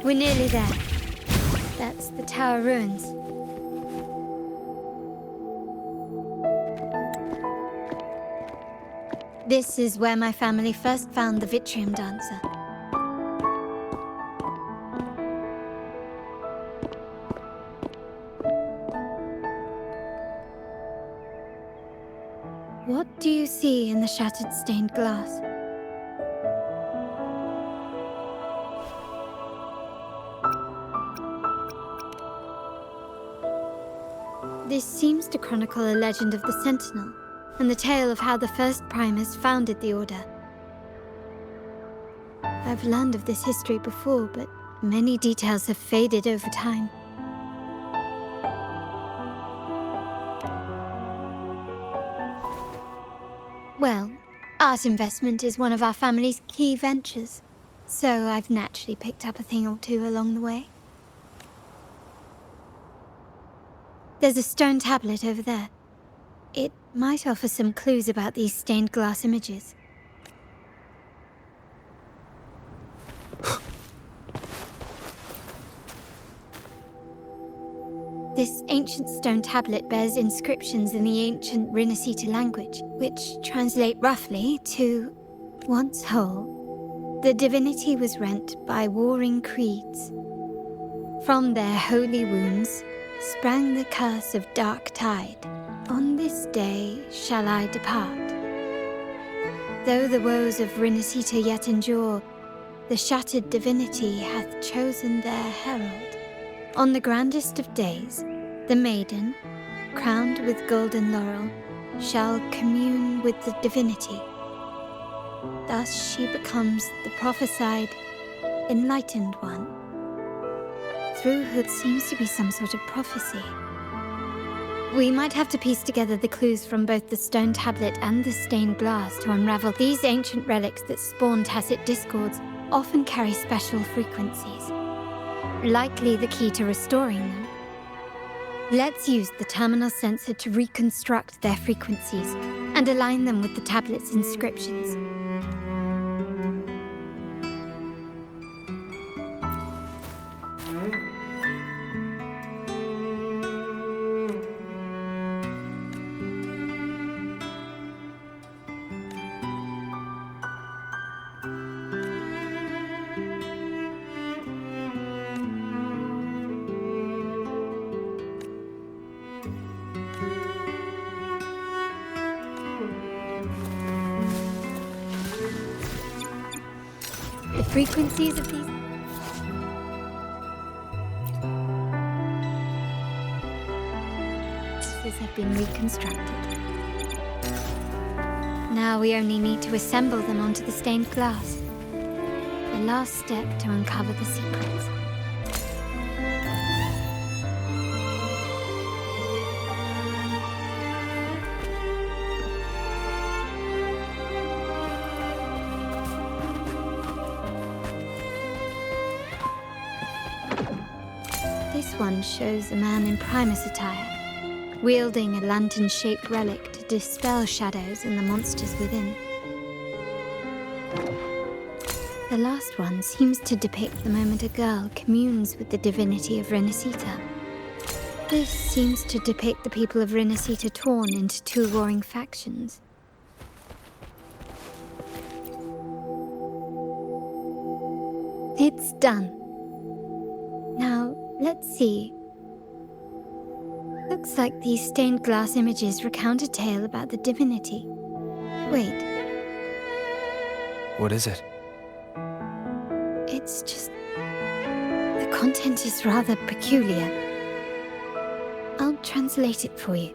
We're nearly there. That's the tower ruins. This is where my family first found the Vitrium dancer. What do you see in the shattered stained glass? This seems to chronicle a legend of the Sentinel, and the tale of how the first Primus founded the Order. I've learned of this history before, but many details have faded over time. Well, art investment is one of our family's key ventures, so I've naturally picked up a thing or two along the way. There's a stone tablet over there. It might offer some clues about these stained glass images. This ancient stone tablet bears inscriptions in the ancient Rinascita language, which translate roughly to, once whole, the divinity was rent by warring creeds. From their holy wounds sprang the curse of dark tide. On this day shall I depart. Though the woes of Rinascita yet endure, the shattered divinity hath chosen their herald. On the grandest of days, the maiden, crowned with golden laurel, shall commune with the divinity. Thus she becomes the prophesied, enlightened one. Through her seems to be some sort of prophecy. We might have to piece together the clues from both the stone tablet and the stained glass to unravel. These ancient relics that spawn tacit discords often carry special frequencies, likely the key to restoring them. Let's use the terminal sensor to reconstruct their frequencies and align them with the tablet's inscriptions. The frequencies of these have been reconstructed. Now we only need to assemble them onto the stained glass. The last step to uncover the secrets. This one shows a man in Primus attire, wielding a lantern-shaped relic to dispel shadows and the monsters within. The last one seems to depict the moment a girl communes with the divinity of Rinascita. This seems to depict the people of Rinascita torn into two warring factions. It's done. Now, let's see. Looks like these stained glass images recount a tale about the divinity. Wait. What is it? It's just... the content is rather peculiar. I'll translate it for you.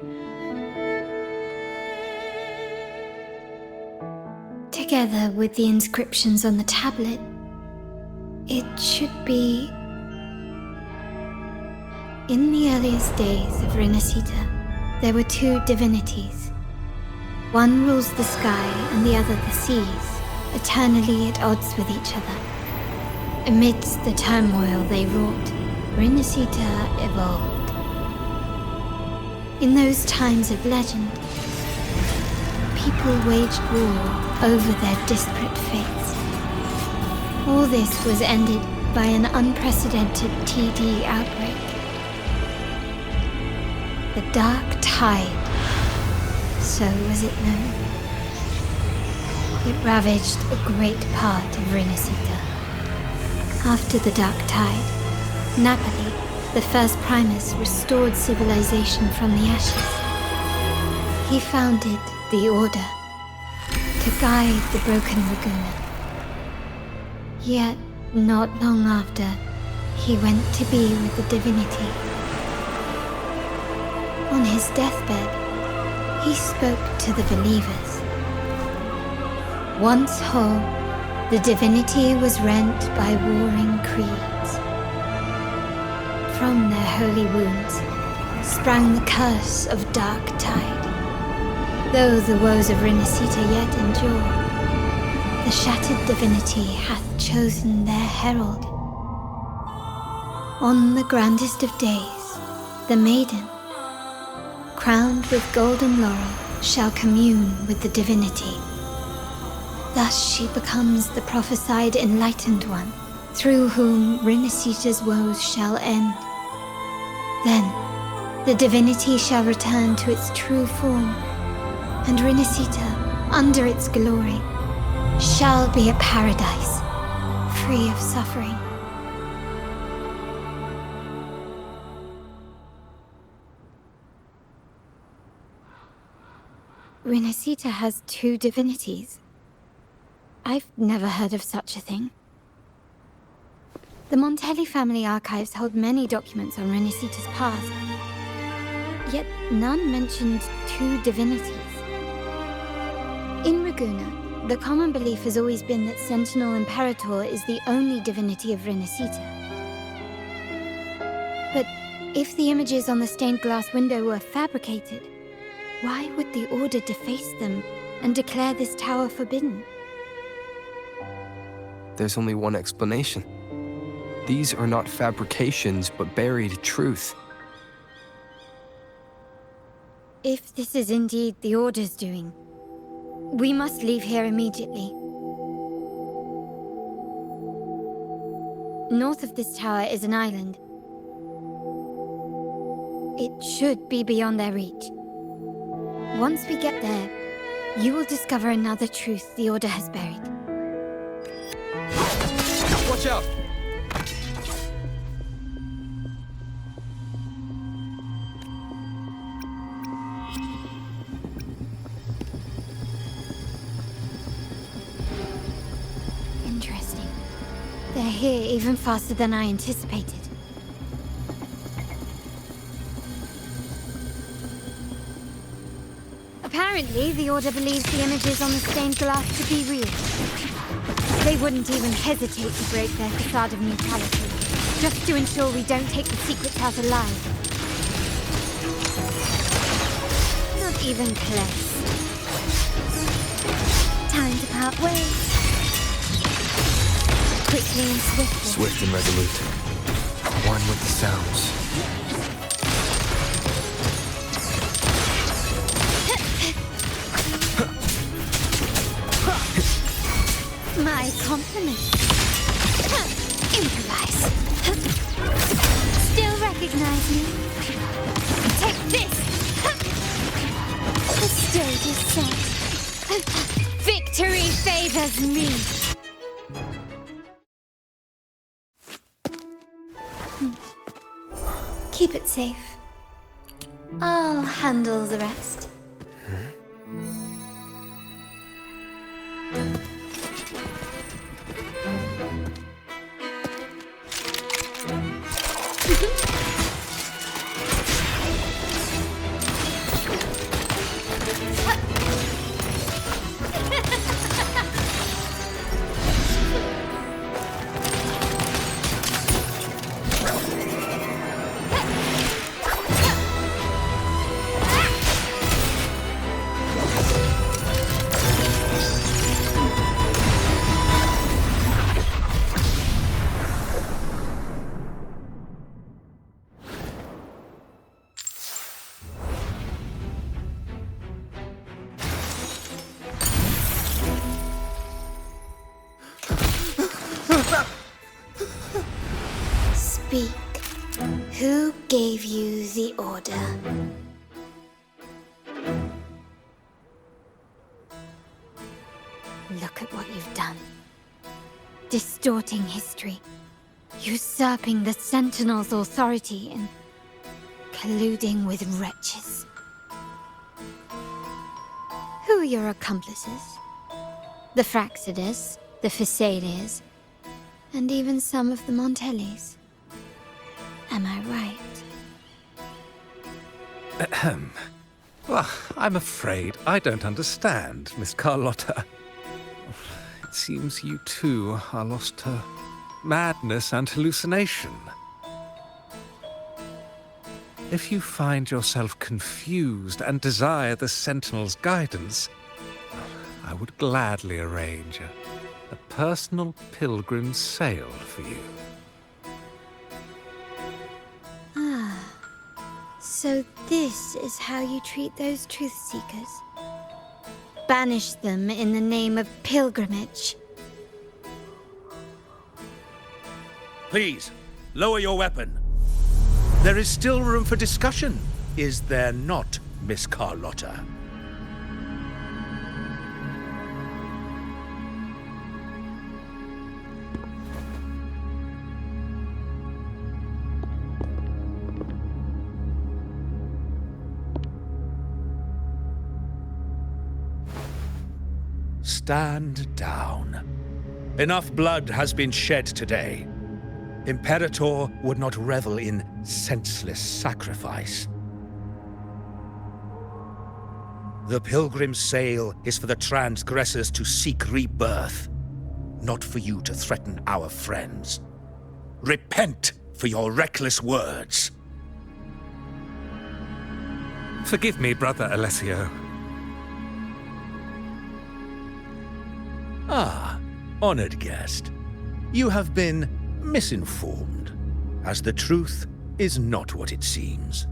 Together with the inscriptions on the tablet, it should be... In the earliest days of Rinascita, there were two divinities. One rules the sky and the other the seas, eternally at odds with each other. Amidst the turmoil they wrought, Rinascita evolved. In those times of legend, people waged war over their disparate fates. All this was ended by an unprecedented TD outbreak. The Dark Tide, so was it known. It ravaged a great part of Rinascita. After the Dark Tide, Napoli, the first Primus, restored civilization from the ashes. He founded the Order to guide the broken Laguna. Yet, not long after, he went to be with the divinity. On his deathbed, he spoke to the believers. Once whole, the divinity was rent by warring creeds. From their holy wounds sprang the curse of Dark Tide. Though the woes of Rinascita yet endure, the shattered divinity hath chosen their herald. On the grandest of days, the maiden, crowned with golden laurel, shall commune with the divinity. Thus she becomes the prophesied enlightened one, through whom Rinascita's woes shall end. Then, the divinity shall return to its true form, and Rinascita, under its glory, shall be a paradise, free of suffering. Rinascita has two divinities. I've never heard of such a thing. The Montelli family archives hold many documents on Rinascita's past, yet none mentioned two divinities. In Ragusa, the common belief has always been that Sentinel Imperator is the only divinity of Rinascita. But if the images on the stained glass window were fabricated, why would the Order deface them and declare this tower forbidden? There's only one explanation. These are not fabrications, but buried truth. If this is indeed the Order's doing, we must leave here immediately. North of this tower is an island. It should be beyond their reach. Once we get there, you will discover another truth the Order has buried. Watch out! Interesting. They're here even faster than I anticipated. Apparently, the Order believes the images on the stained glass to be real. They wouldn't even hesitate to break their facade of neutrality, just to ensure we don't take the secrets out alive. Not even close. Time to part ways. Quickly and swiftly. Swift and resolute. One with the sounds. My compliments. Improvise. Still recognize me? Take this! The stage is set. Victory favors me! Keep it safe. I'll handle the rest. gave you the order. Look at what you've done. Distorting history, usurping the Sentinel's authority, and colluding with wretches. Who are your accomplices? The Fraxidus, the Phisalias, and even some of the Montellis. Am I right? Ahem. Well, I'm afraid I don't understand, Miss Carlotta. It seems you too are lost to madness and hallucination. If you find yourself confused and desire the Sentinel's guidance, I would gladly arrange a personal pilgrim's sail for you. So this is how you treat those truth seekers? Banish them in the name of pilgrimage. Please, lower your weapon. There is still room for discussion, is there not, Miss Carlotta? Stand down. Enough blood has been shed today. Imperator would not revel in senseless sacrifice. The pilgrim's sail is for the transgressors to seek rebirth, not for you to threaten our friends. Repent for your reckless words. Forgive me, Brother Alessio. Ah, honored guest. You have been misinformed, as the truth is not what it seems.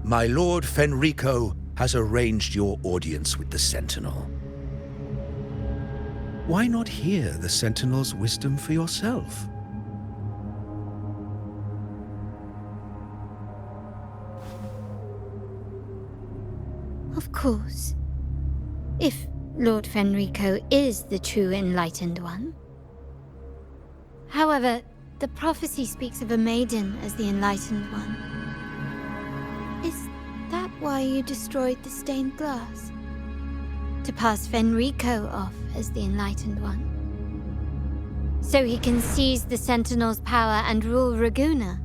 My Lord Fenrico has arranged your audience with the Sentinel. Why not hear the Sentinel's wisdom for yourself? Of course. If Lord Fenrico is the true Enlightened One. However, the prophecy speaks of a maiden as the Enlightened One. Is that why you destroyed the stained glass? To pass Fenrico off as the Enlightened One? So he can seize the Sentinel's power and rule Raguna?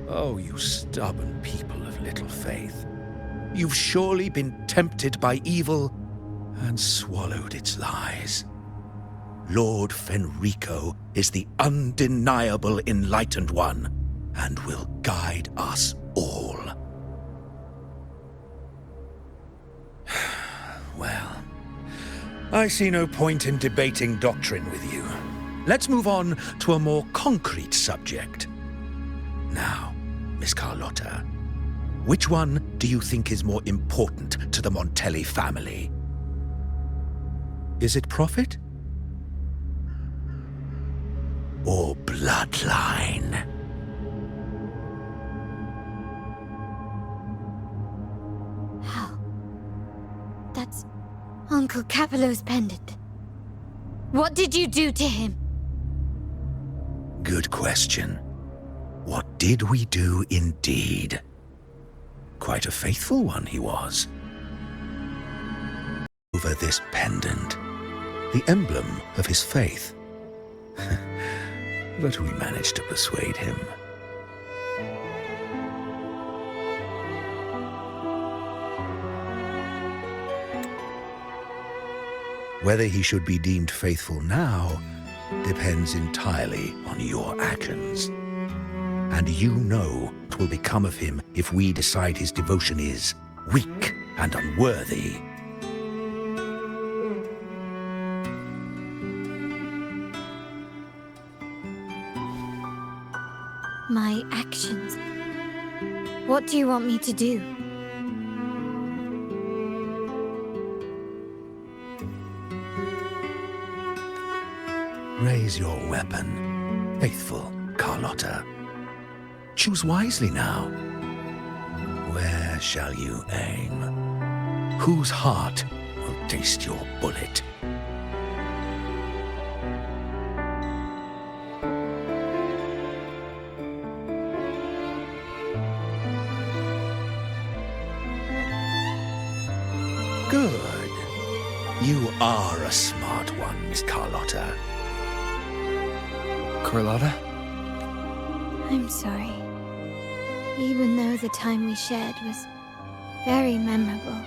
Oh, you stubborn people of little faith. You've surely been tempted by evil and swallowed its lies. Lord Fenrico is the undeniable Enlightened One and will guide us all. Well, I see no point in debating doctrine with you. Let's move on to a more concrete subject. Now, Miss Carlotta, which one do you think is more important to the Montelli family? Is it profit? Or bloodline? How? That's Uncle Capello's pendant. What did you do to him? Good question. What did we do indeed? Quite a faithful one he was. Over this pendant, the emblem of his faith. But we managed to persuade him. Whether he should be deemed faithful now depends entirely on your actions. And you know what will become of him if we decide his devotion is weak and unworthy. My actions. What do you want me to do? Raise your weapon Faithful Carlotta, choose wisely now. Where shall you aim? Whose heart will taste your bullet? Good. You are a smart one, Miss Carlotta. Carlotta? I'm sorry. Even though the time we shared was very memorable.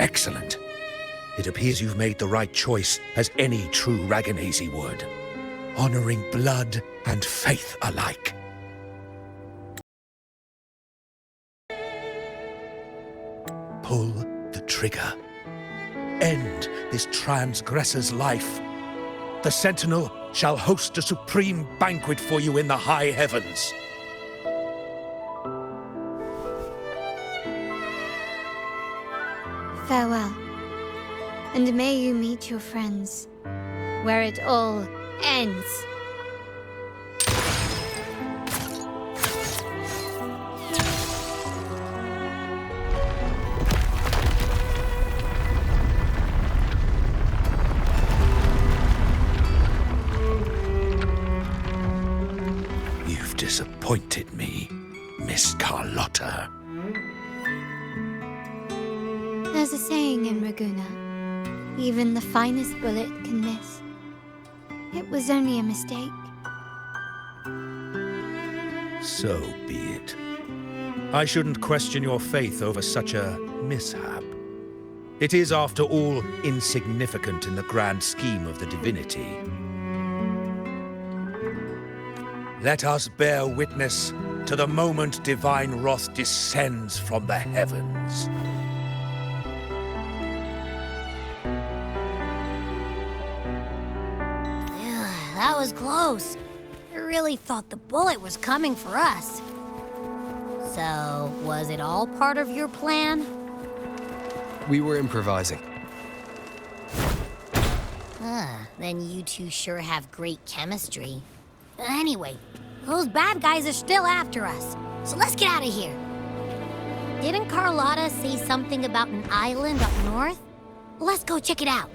Excellent. It appears you've made the right choice, as any true Raganazy would. Honoring blood and faith alike. Pull the trigger. End this transgressor's life. The Sentinel shall host a supreme banquet for you in the high heavens. Farewell. And may you meet your friends, where it all ends. You've disappointed me, Miss Carlotta. There's a saying in Raguna, even the finest bullet can miss. It was only a mistake. So be it. I shouldn't question your faith over such a mishap. It is, after all, insignificant in the grand scheme of the divinity. Let us bear witness to the moment divine wrath descends from the heavens. That was close. I really thought the bullet was coming for us. So, was it all part of your plan? We were improvising. Then you two sure have great chemistry. Anyway, those bad guys are still after us, so let's get out of here. Didn't Carlotta say something about an island up north? Let's go check it out.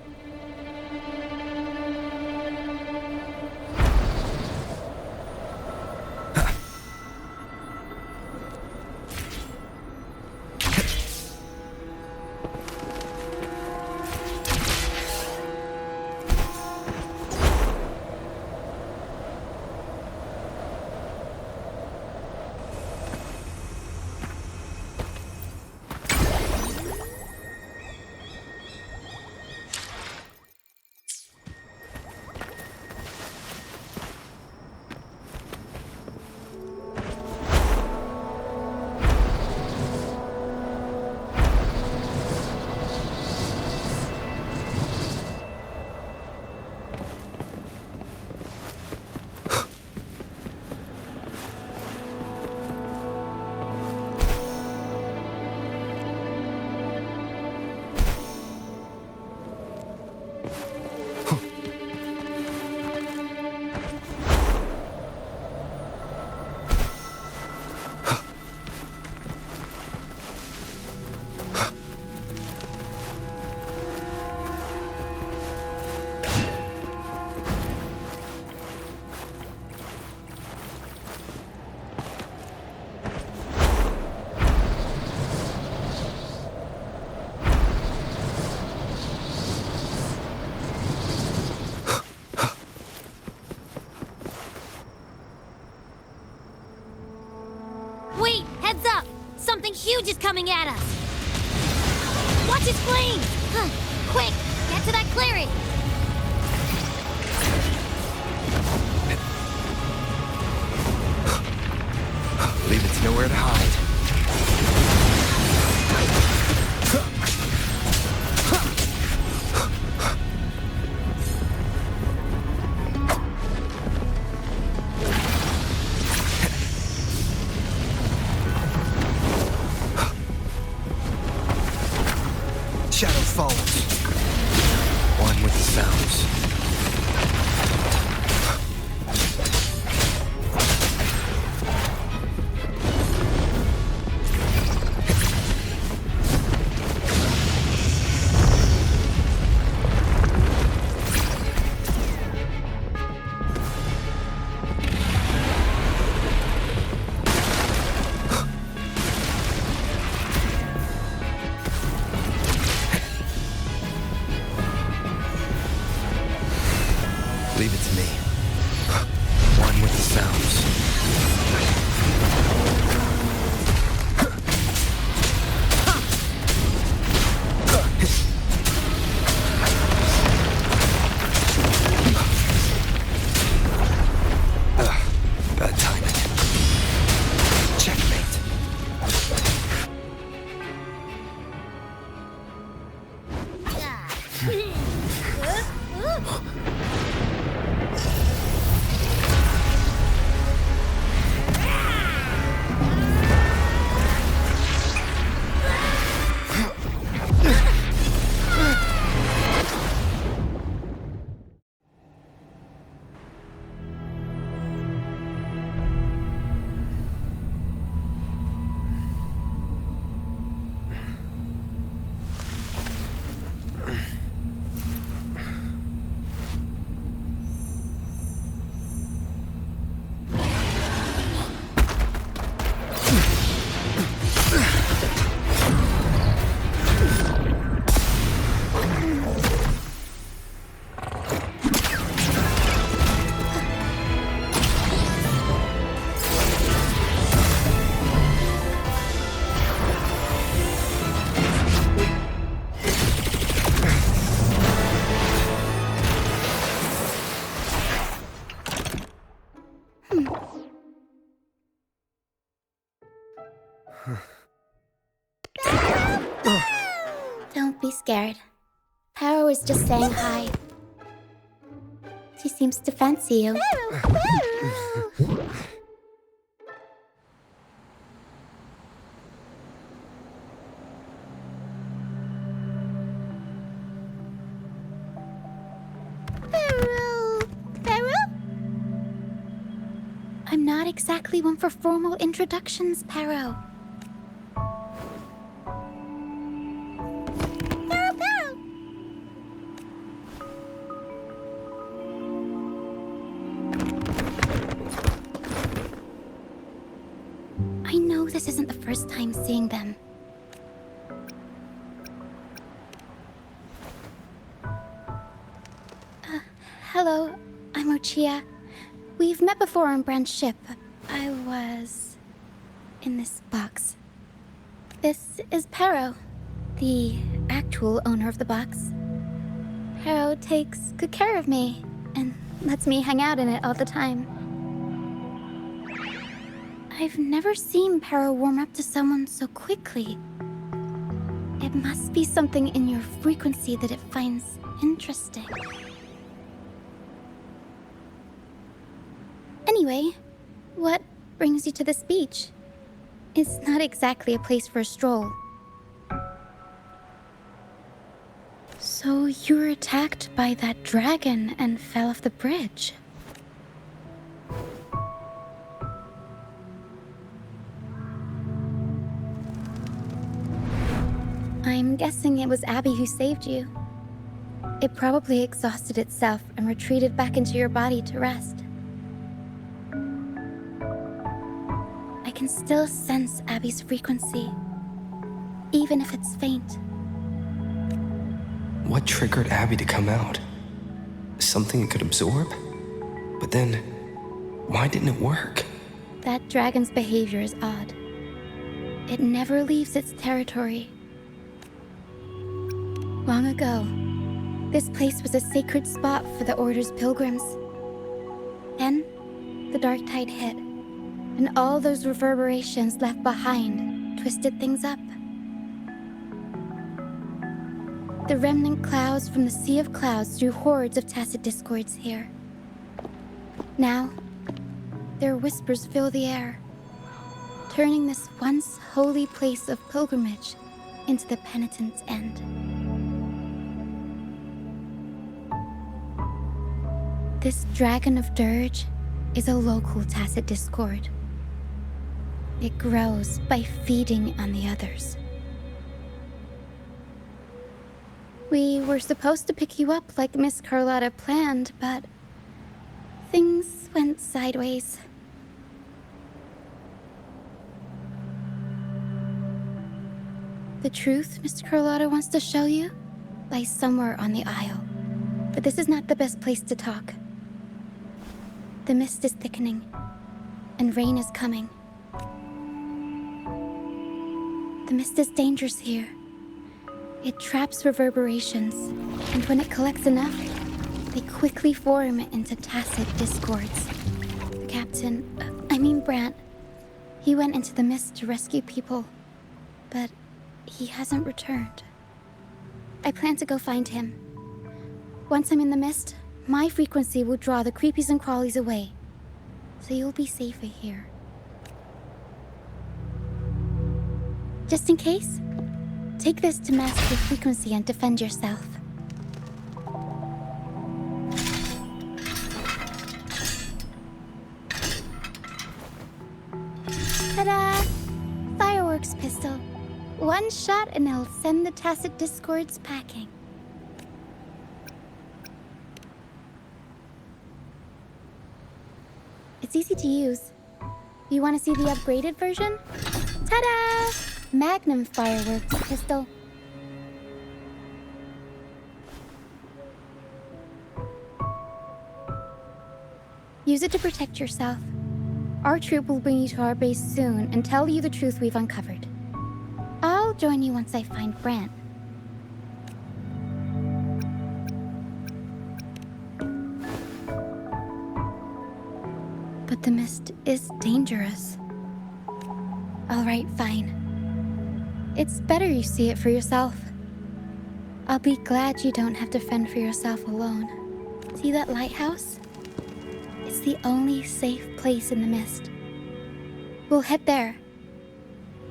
Wait, heads up! Something huge is coming at us! Watch its flames! Quick, get to that clearing! Leave it's nowhere to hide. Shadow follows. One with the sounds. Don't be scared. Paro is just saying hi. She seems to fancy you. I'm not exactly one for formal introductions, Paro. I know this isn't the first time seeing them. Hello, I'm Ochia. We've met before on Brand's ship. I was in this box. This is Paro, the actual owner of the box. Paro takes good care of me and lets me hang out in it all the time. I've never seen Paro warm up to someone so quickly. It must be something in your frequency that it finds interesting. Anyway, what brings you to this beach? It's not exactly a place for a stroll. So you were attacked by that dragon and fell off the bridge. I'm guessing it was Abby who saved you. It probably exhausted itself and retreated back into your body to rest. I can still sense Abby's frequency, even if it's faint. What triggered Abby to come out? Something it could absorb? But then, why didn't it work? That dragon's behavior is odd. It never leaves its territory. Long ago, this place was a sacred spot for the Order's pilgrims. Then, the dark tide hit, and all those reverberations left behind twisted things up. The remnant clouds from the Sea of Clouds drew hordes of tacit discords here. Now, their whispers fill the air, turning this once holy place of pilgrimage into the penitent's end. This Dragon of Dirge is a local tacit discord. It grows by feeding on the others. We were supposed to pick you up like Miss Carlotta planned, but things went sideways. The truth Mr. Carlotta wants to show you lies somewhere on the aisle, but this is not the best place to talk. The mist is thickening, and rain is coming. The mist is dangerous here. It traps reverberations, and when it collects enough, they quickly form into tacit discords. The captain, Brant, he went into the mist to rescue people, but he hasn't returned. I plan to go find him. Once I'm in the mist, my frequency will draw the creepies and crawlies away, so you'll be safer here. Just in case, take this to mask your frequency and defend yourself. Ta-da! Fireworks pistol. One shot and it'll send the tacit discords packing. It's easy to use. You want to see the upgraded version? Ta-da! magnum fireworks pistol. Use it to protect yourself. Our troop will bring you to our base soon and tell you the truth we've uncovered. I'll join you once I find Brant. But the mist is dangerous. All right, fine. It's better you see it for yourself. I'll be glad you don't have to fend for yourself alone. See that lighthouse? It's the only safe place in the mist. We'll head there.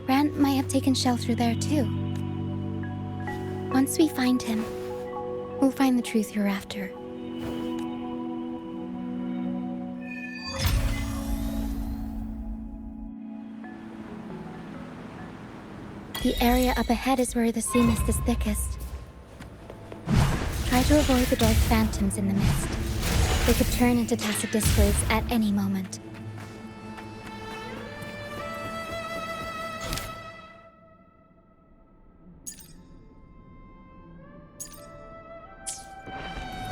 Brant might have taken shelter there too. Once we find him, we'll find the truth you're after. The area up ahead is where the sea mist is thickest. Try to avoid the dark phantoms in the mist. They could turn into tacit discords at any moment.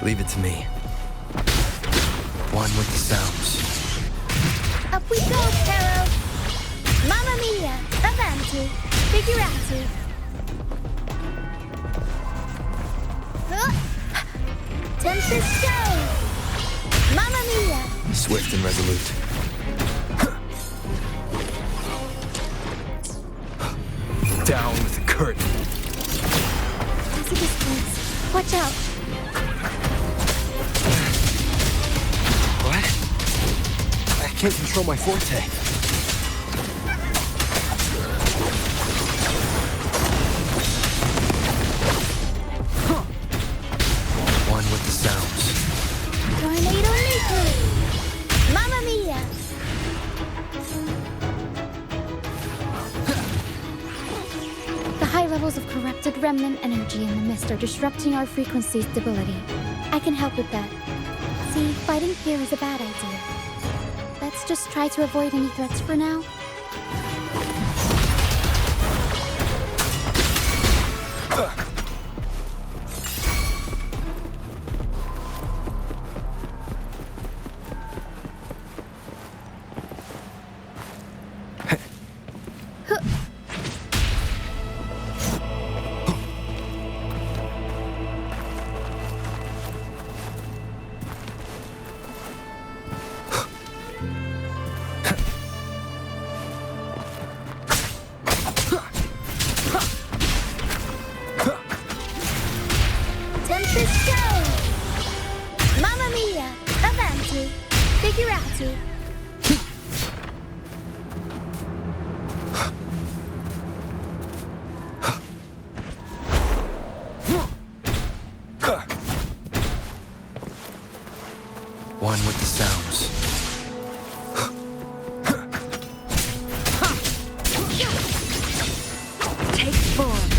Leave it to me. One with the sounds. Up we go, Caro! Mamma mia! Avanti! Figurati! Tempest show! Mamma mia! Swift and resolute. Down with the curtain. Tacit discords. Watch out! What? I can't control my forte. One with the sounds. Tornado nuclear! Mamma mia! The high levels of corrupted remnant energy in the mist are disrupting our frequency stability. I can help with that. See, fighting here is a bad idea. Let's just try to avoid any threats for now. Tempest show! Mamma mia! Avanti! Figurati! One with the sounds. Take form.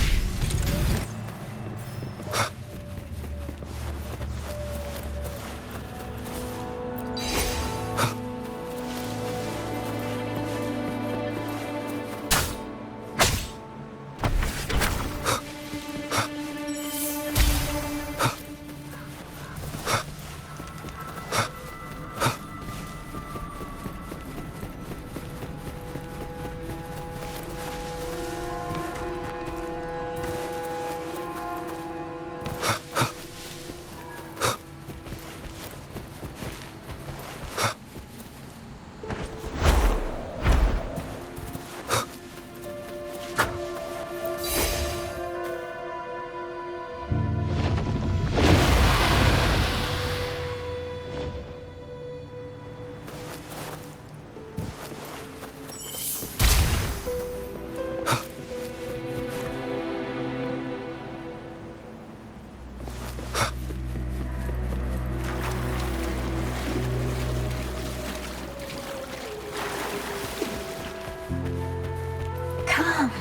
Come,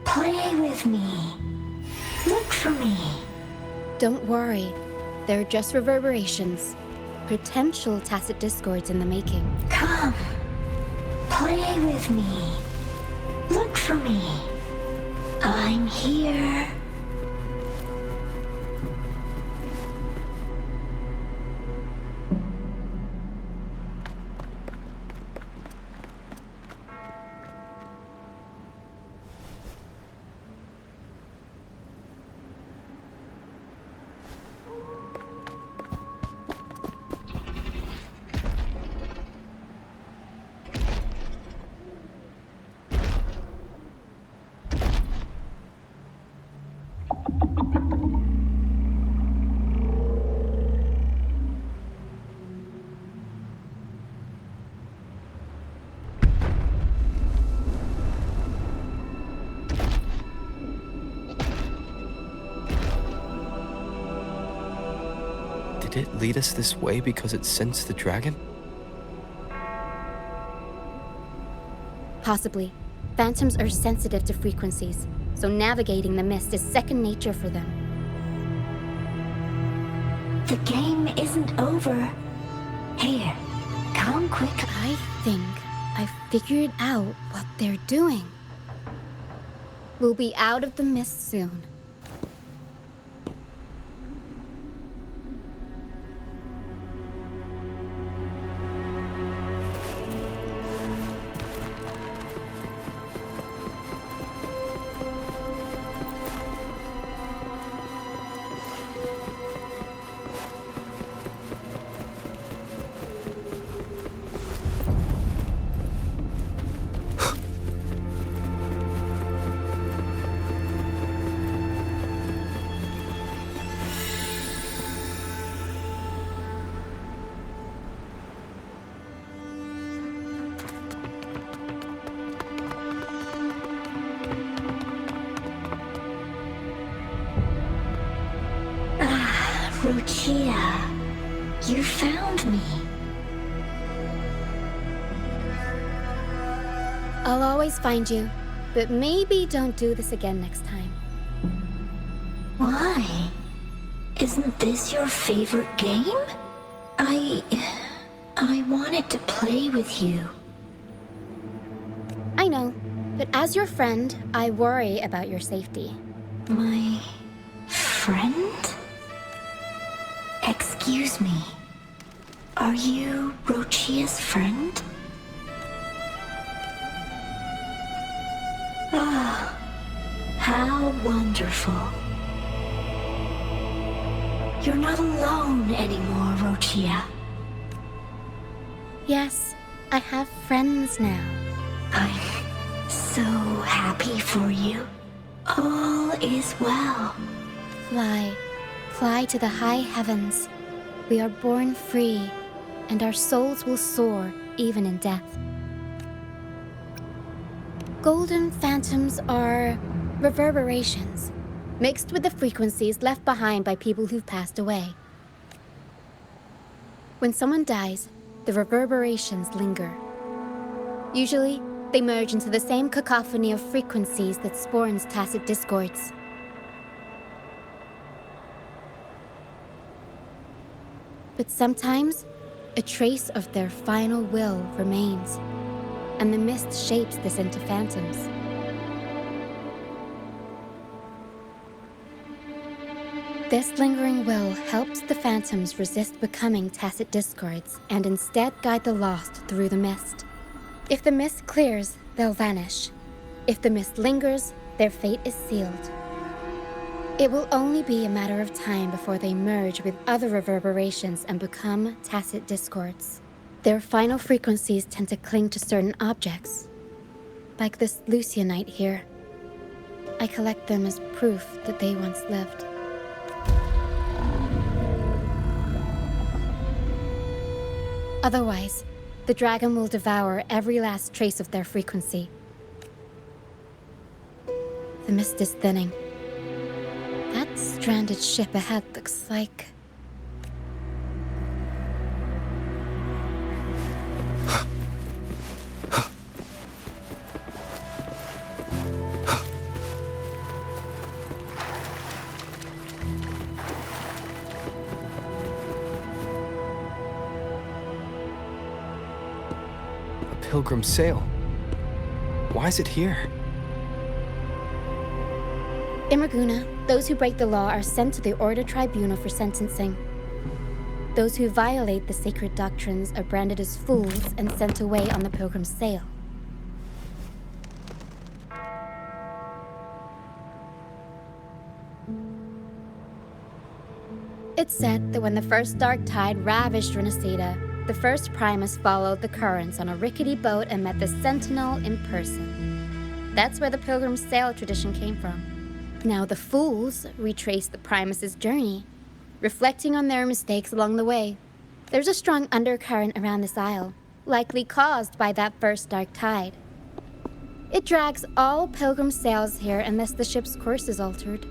play with me. Look for me. Don't worry. They're just reverberations. Potential tacit discords in the making. Come, play with me. Look for me. I'm here. Did it lead us this way because it sensed the dragon? Possibly. Phantoms are sensitive to frequencies, so navigating the mist is second nature for them. The game isn't over. Here, come quick. I think I've figured out what they're doing. We'll be out of the mist soon. Lucia, you found me. I'll always find you, but maybe don't do this again next time. Why? Isn't this your favorite game? I wanted to play with you. I know, but as your friend, I worry about your safety. My friend? Excuse me. Are you Rochia's friend? Ah, how wonderful. You're not alone anymore, Rochia. Yes, I have friends now. I'm so happy for you. All is well. Fly. Fly to the high heavens. We are born free, and our souls will soar even in death. Golden phantoms are reverberations, mixed with the frequencies left behind by people who've passed away. When someone dies, the reverberations linger. Usually, they merge into the same cacophony of frequencies that spawns tacit discords. But sometimes, a trace of their final will remains, and the mist shapes this into phantoms. This lingering will helps the phantoms resist becoming tacit discords and instead guide the lost through the mist. If the mist clears, they'll vanish. If the mist lingers, their fate is sealed. It will only be a matter of time before they merge with other reverberations and become tacit discords. Their final frequencies tend to cling to certain objects, like this Lucianite here. I collect them as proof that they once lived. Otherwise, the dragon will devour every last trace of their frequency. The mist is thinning. That stranded ship ahead looks like... A pilgrim sail. Why is it here? In Raguna, those who break the law are sent to the Order Tribunal for sentencing. Those who violate the sacred doctrines are branded as fools and sent away on the Pilgrim's Sail. It's said that when the first dark tide ravaged Renacida, the first Primus followed the currents on a rickety boat and met the Sentinel in person. That's where the Pilgrim's Sail tradition came from. Now the fools retrace the Primus's journey, reflecting on their mistakes along the way. There's a strong undercurrent around this isle, likely caused by that first dark tide. It drags all Pilgrim sails here unless the ship's course is altered.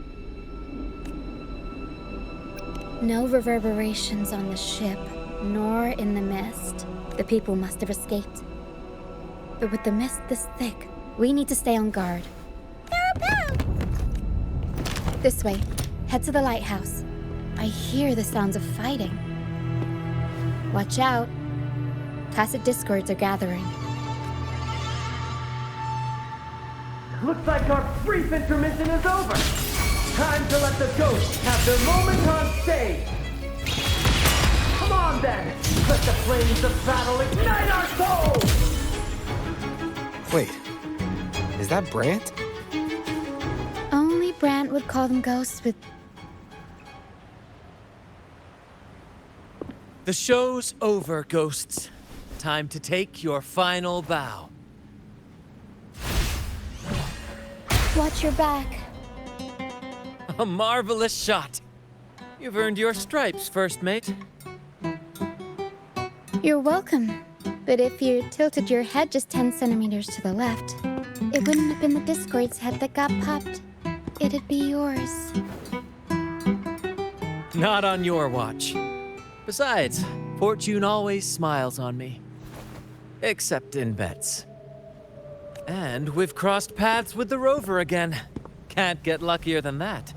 No reverberations on the ship, nor in the mist. The people must have escaped. But with the mist this thick, we need to stay on guard. This way. Head to the lighthouse. I hear the sounds of fighting. Watch out. Tacit discords are gathering. Looks like our brief intermission is over. Time to let the ghosts have their moment on stage. Come on then, let the flames of battle ignite our souls! Wait, is that Brant? Only Brant would call them ghosts with... The show's over, ghosts. Time to take your final bow. Watch your back. A marvelous shot. You've earned your stripes, first mate. You're welcome. But if you tilted your head just 10 centimeters to the left, it wouldn't have been the Discord's head that got popped. It'd be yours. Not on your watch. Besides, fortune always smiles on me. Except in bets. And we've crossed paths with the rover again. Can't get luckier than that.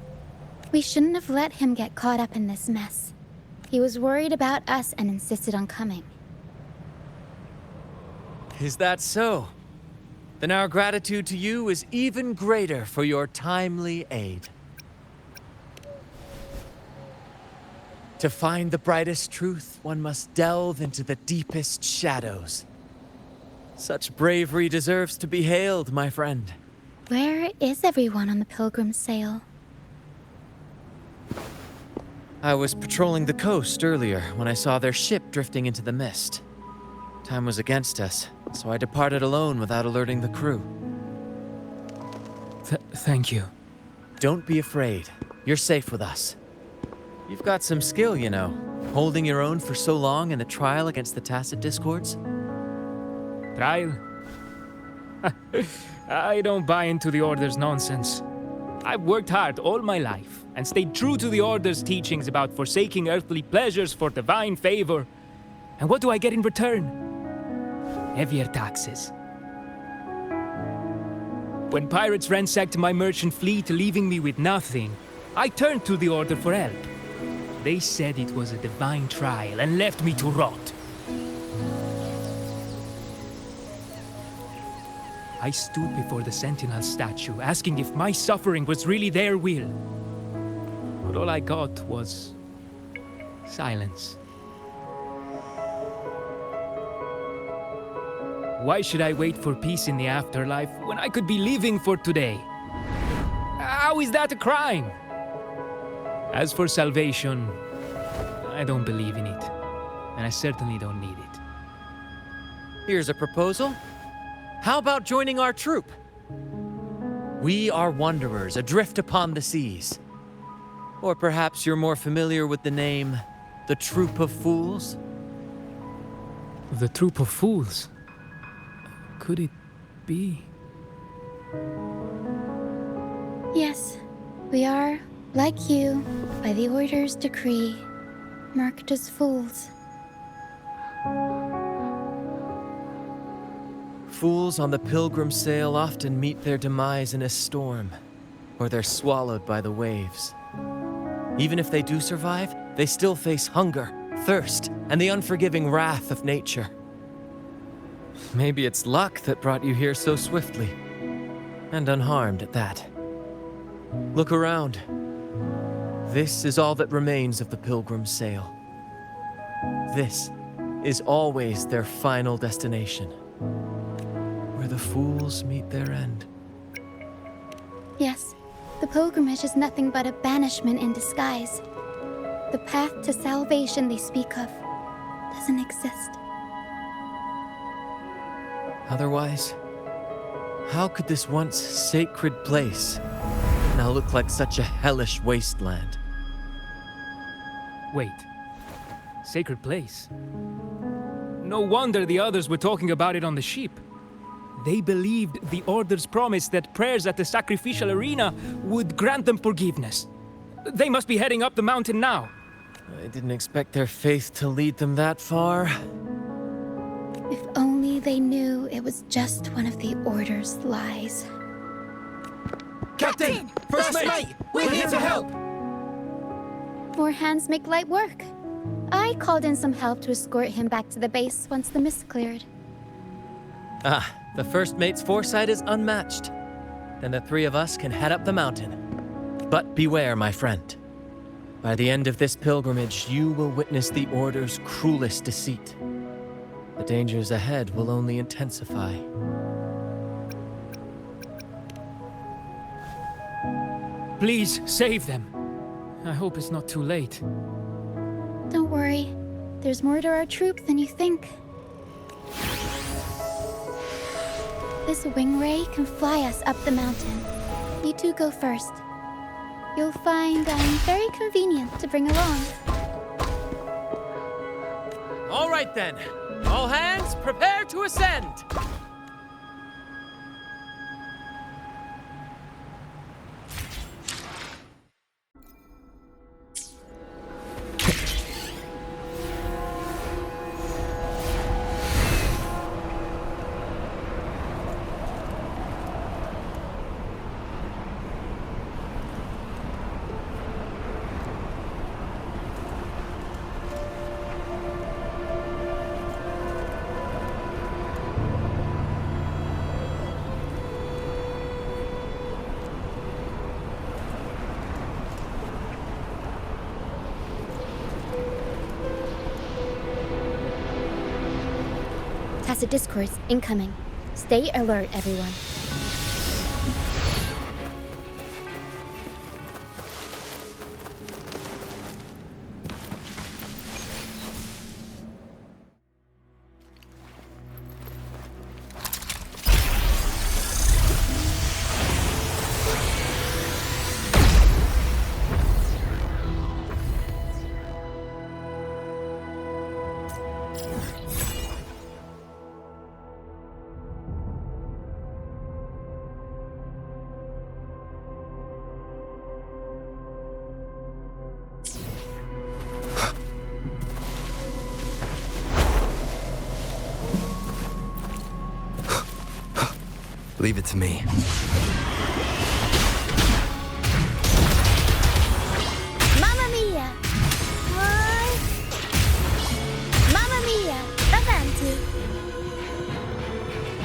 We shouldn't have let him get caught up in this mess. He was worried about us and insisted on coming. Is that so? Then our gratitude to you is even greater for your timely aid. To find the brightest truth, one must delve into the deepest shadows. Such bravery deserves to be hailed, my friend. Where is everyone on the Pilgrim's Sail? I was patrolling the coast earlier when I saw their ship drifting into the mist. Time was against us, so I departed alone without alerting the crew. Thank you. Don't be afraid. You're safe with us. You've got some skill, you know, holding your own for so long in the trial against the Tacit Discords. Trial? I don't buy into the Order's nonsense. I've worked hard all my life and stayed true to the Order's teachings about forsaking earthly pleasures for divine favor. And what do I get in return? Heavier taxes. When pirates ransacked my merchant fleet, leaving me with nothing, I turned to the Order for help. They said it was a divine trial and left me to rot. I stood before the Sentinel statue, asking if my suffering was really their will. But all I got was silence. Why should I wait for peace in the afterlife when I could be living for today? How is that a crime? As for salvation, I don't believe in it, and I certainly don't need it. Here's a proposal. How about joining our troop? We are wanderers adrift upon the seas. Or perhaps you're more familiar with the name, the Troop of Fools? The Troop of Fools? Could it be? Yes, we are, like you, by the Order's decree, marked as fools. Fools on the Pilgrim Sail often meet their demise in a storm, or they're swallowed by the waves. Even if they do survive, they still face hunger, thirst, and the unforgiving wrath of nature. Maybe it's luck that brought you here so swiftly, and unharmed at that. Look around. This is all that remains of the pilgrim's sail. This is always their final destination, where the fools meet their end. Yes, the pilgrimage is nothing but a banishment in disguise. The path to salvation they speak of doesn't exist. Otherwise, how could this once sacred place now look like such a hellish wasteland? Wait. Sacred place? No wonder the others were talking about it on the ship. They believed the Order's promise that prayers at the sacrificial arena would grant them forgiveness. They must be heading up the mountain now. I didn't expect their faith to lead them that far. If only they knew it was just one of the Order's lies. Captain! First mate! We're here to help! More hands make light work. I called in some help to escort him back to the base once the mist cleared. Ah, the first mate's foresight is unmatched. Then the three of us can head up the mountain. But beware, my friend. By the end of this pilgrimage, you will witness the Order's cruelest deceit. The dangers ahead will only intensify. Please, save them. I hope it's not too late. Don't worry. There's more to our troop than you think. This wing ray can fly us up the mountain. You two go first. You'll find I'm very convenient to bring along. All right then. All hands, prepare to ascend! Tacit discourse incoming. Stay alert, everyone. Leave it to me. Mamma mia! Mamma mia! Avanti!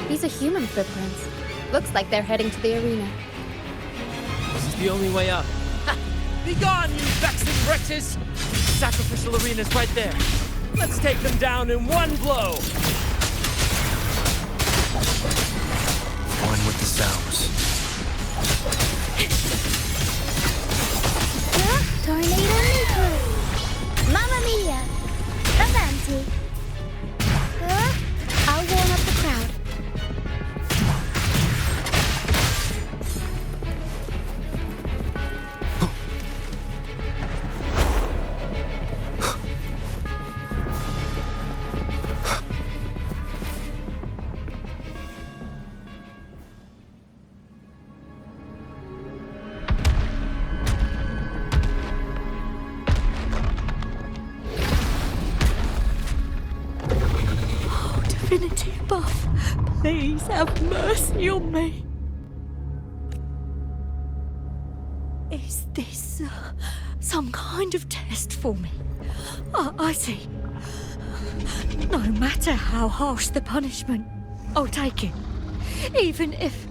These are human footprints. Looks like they're heading to the arena. This is the only way up. Ha! Begone, you vexing wretches! Sacrificial arena's right there. Let's take them down in one blow! One with the sounds. Tornado nucleus! Mamma mia! Avanti! I'll warm up the crowd. Divinity above, please have mercy on me. Is this some kind of test for me? I see. No matter how harsh the punishment, I'll take it. Even if...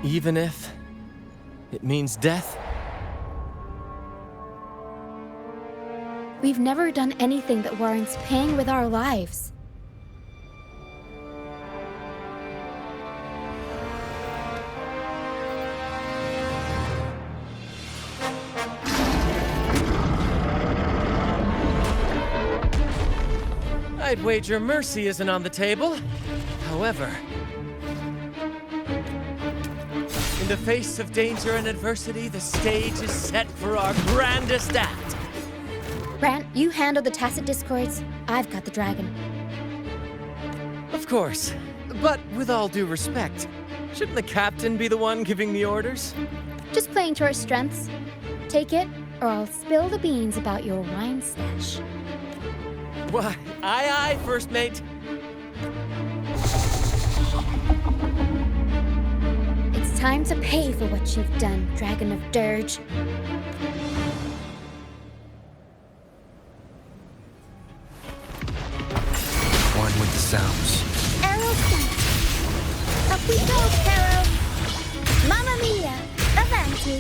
Even if it means death? We've never done anything that warrants paying with our lives. I'd wager mercy isn't on the table. However, in the face of danger and adversity, the stage is set for our grandest act. Brant, you handle the tacit discords. I've got the dragon. Of course, but with all due respect, shouldn't the captain be the one giving the orders? Just playing to our strengths. Take it, or I'll spill the beans about your wine stash. Why, aye, first mate. It's time to pay for what you've done, Dragon of Dirge. One with the sounds. Arrow sent. Up we go, Caro. Mamma mia, avanti.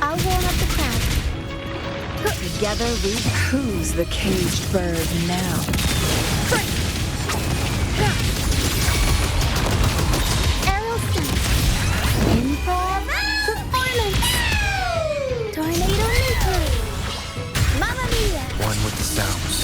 I'll warm up the crowd. Together we cruise the caged bird now. Arrow sent. Improv performance. Tornado nuclear. Mamma mia. One with the sounds.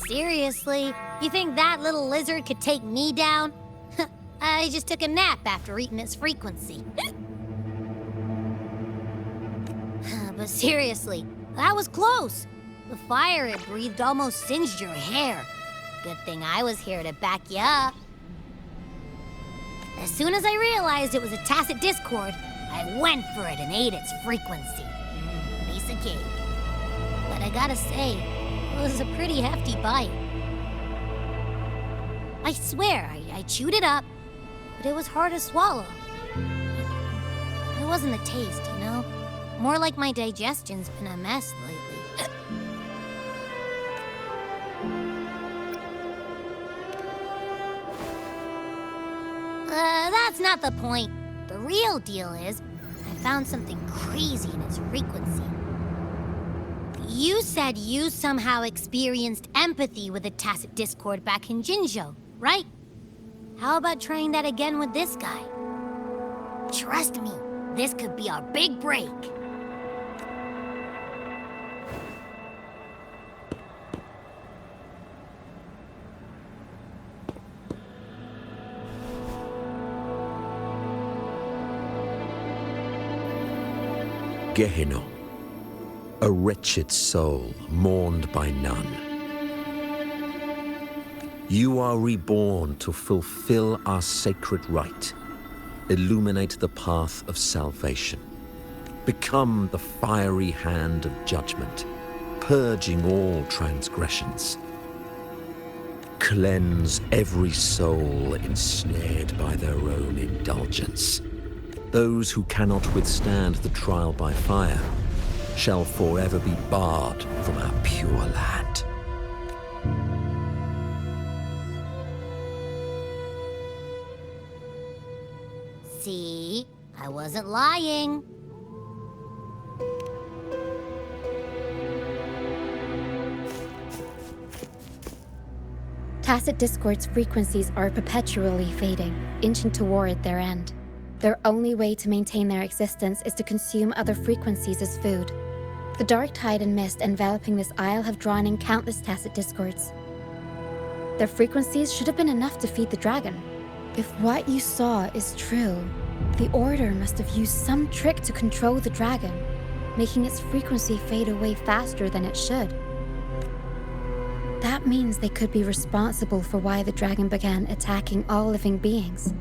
Seriously? You think that little lizard could take me down? I just took a nap after eating its frequency. But seriously, that was close. The fire it breathed almost singed your hair. Good thing I was here to back you up. As soon as I realized it was a tacit discord, I went for it and ate its frequency. Piece of cake. But I gotta say, it was a pretty hefty bite. I swear, I chewed it up, but it was hard to swallow. It wasn't the taste, you know? More like my digestion's been a mess lately. That's not the point. The real deal is, I found something crazy in its frequency. You said you somehow experienced empathy with the tacit discord back in Jinzhou, right? How about trying that again with this guy? Trust me, this could be our big break. Gehenna, a wretched soul mourned by none. You are reborn to fulfill our sacred rite, illuminate the path of salvation, become the fiery hand of judgment, purging all transgressions. Cleanse every soul ensnared by their own indulgence. Those who cannot withstand the trial by fire shall forever be barred from our pure land. See? I wasn't lying. Tacit discord's frequencies are perpetually fading, inching toward their end. Their only way to maintain their existence is to consume other frequencies as food. The dark tide and mist enveloping this isle have drawn in countless tacit discords. Their frequencies should have been enough to feed the dragon. If what you saw is true, the Order must have used some trick to control the dragon, making its frequency fade away faster than it should. That means they could be responsible for why the dragon began attacking all living beings,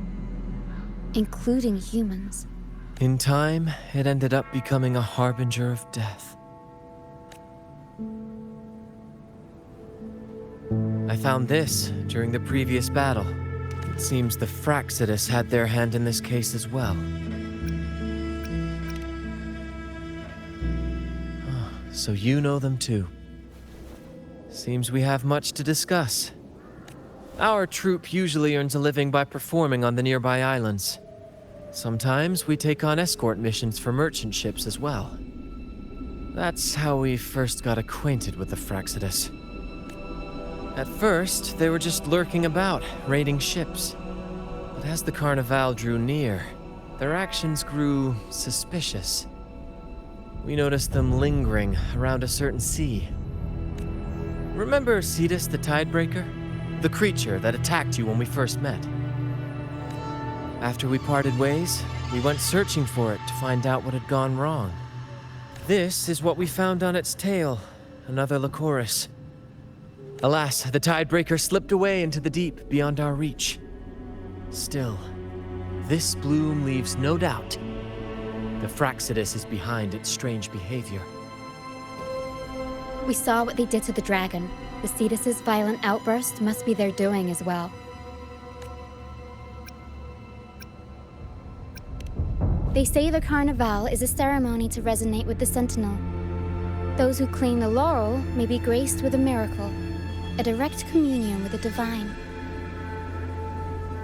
including humans. In time, it ended up becoming a harbinger of death. I found this during the previous battle. It seems the Fraxidus had their hand in this case as well. So you know them too. Seems we have much to discuss. Our troupe usually earns a living by performing on the nearby islands. Sometimes we take on escort missions for merchant ships as well. That's how we first got acquainted with the Fraxidus. At first, they were just lurking about, raiding ships. But as the Carnival drew near, their actions grew suspicious. We noticed them lingering around a certain sea. Remember Cetus the Tidebreaker? The creature that attacked you when we first met? After we parted ways, we went searching for it to find out what had gone wrong. This is what we found on its tail, another Lycoris. Alas, the Tidebreaker slipped away into the deep beyond our reach. Still, this bloom leaves no doubt. The Fraxidus is behind its strange behavior. We saw what they did to the dragon. The Cetus's violent outburst must be their doing as well. They say the Carnival is a ceremony to resonate with the Sentinel. Those who claim the laurel may be graced with a miracle, a direct communion with the divine.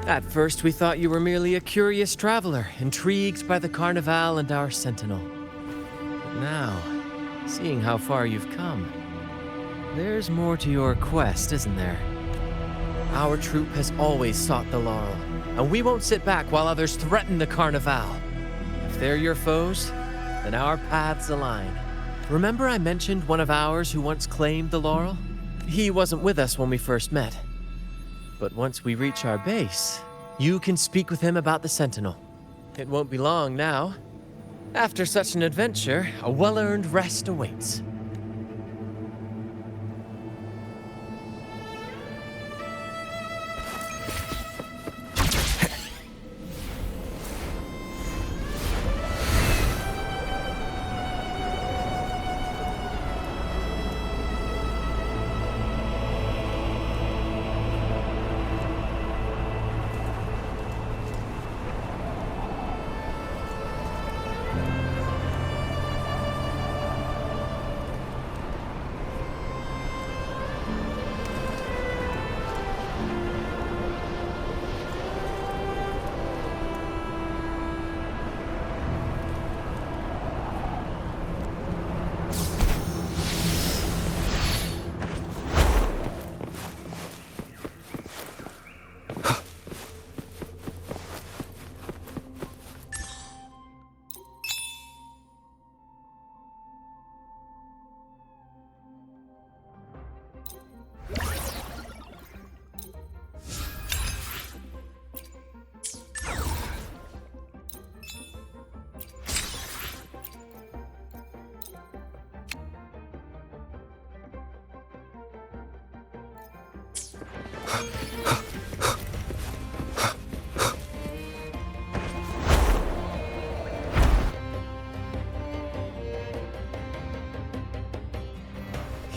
At first, we thought you were merely a curious traveler, intrigued by the Carnival and our Sentinel. But now, seeing how far you've come, there's more to your quest, isn't there? Our troupe has always sought the laurel, and we won't sit back while others threaten the Carnival. If they're your foes, then our paths align. Remember I mentioned one of ours who once claimed the laurel? He wasn't with us when we first met. But once we reach our base, you can speak with him about the Sentinel. It won't be long now. After such an adventure, a well-earned rest awaits.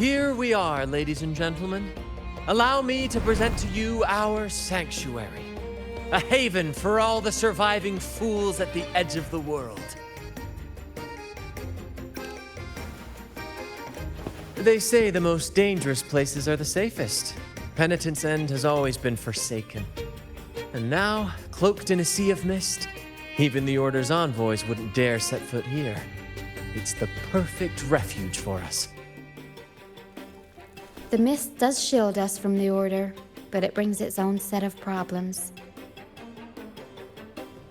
Here we are, ladies and gentlemen. Allow me to present to you our sanctuary, a haven for all the surviving fools at the edge of the world. They say the most dangerous places are the safest. Penitent's End has always been forsaken. And now, cloaked in a sea of mist, even the Order's envoys wouldn't dare set foot here. It's the perfect refuge for us. The mist does shield us from the Order, but it brings its own set of problems.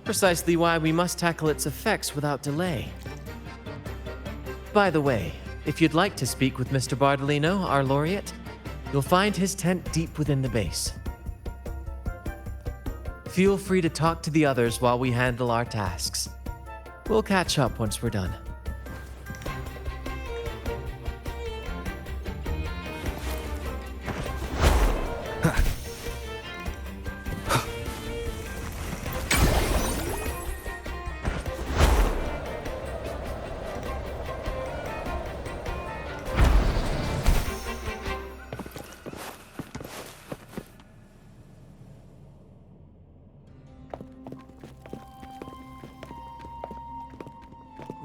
Precisely why we must tackle its effects without delay. By the way, if you'd like to speak with Mr. Bardolino, our laureate, you'll find his tent deep within the base. Feel free to talk to the others while we handle our tasks. We'll catch up once we're done.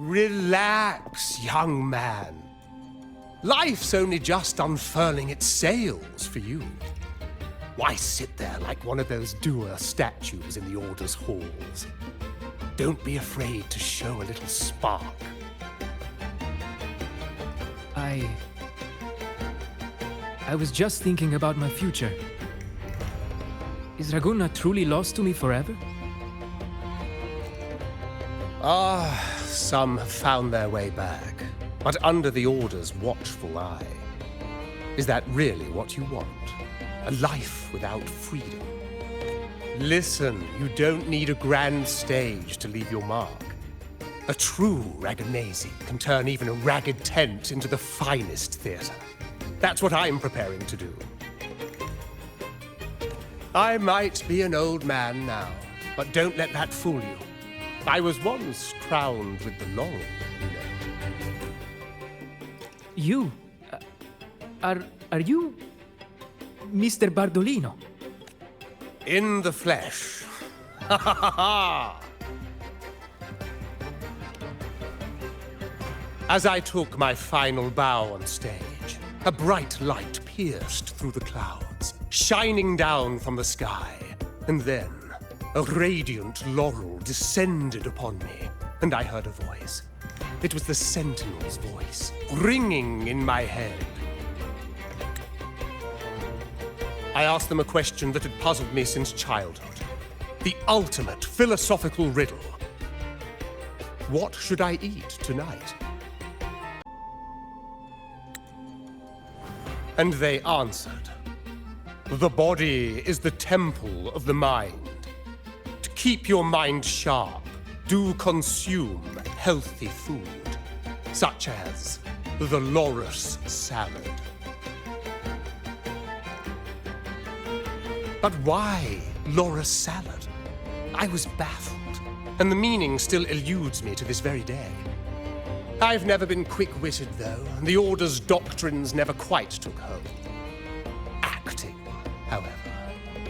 Relax, young man. Life's only just unfurling its sails for you. Why sit there like one of those dour statues in the Order's halls? Don't be afraid to show a little spark. I was just thinking about my future. Is Raguna truly lost to me forever? Some have found their way back, but under the Order's watchful eye. Is that really what you want? A life without freedom? Listen, you don't need a grand stage to leave your mark. A true Raganese can turn even a ragged tent into the finest theater. That's what I'm preparing to do. I might be an old man now, but don't let that fool you. I was once crowned with the laurel, you know. You? Are you Mr. Bardolino? In the flesh. Ha ha ha ha! As I took my final bow on stage, a bright light pierced through the clouds, shining down from the sky, and then a radiant laurel descended upon me, and I heard a voice. It was the Sentinel's voice, ringing in my head. I asked them a question that had puzzled me since childhood. The ultimate philosophical riddle. What should I eat tonight? And they answered. The body is the temple of the mind. To keep your mind sharp, do consume healthy food, such as the loris salad. But why loris salad? I was baffled, and the meaning still eludes me to this very day. I've never been quick-witted, though, and the Order's doctrines never quite took hold. Acting, however,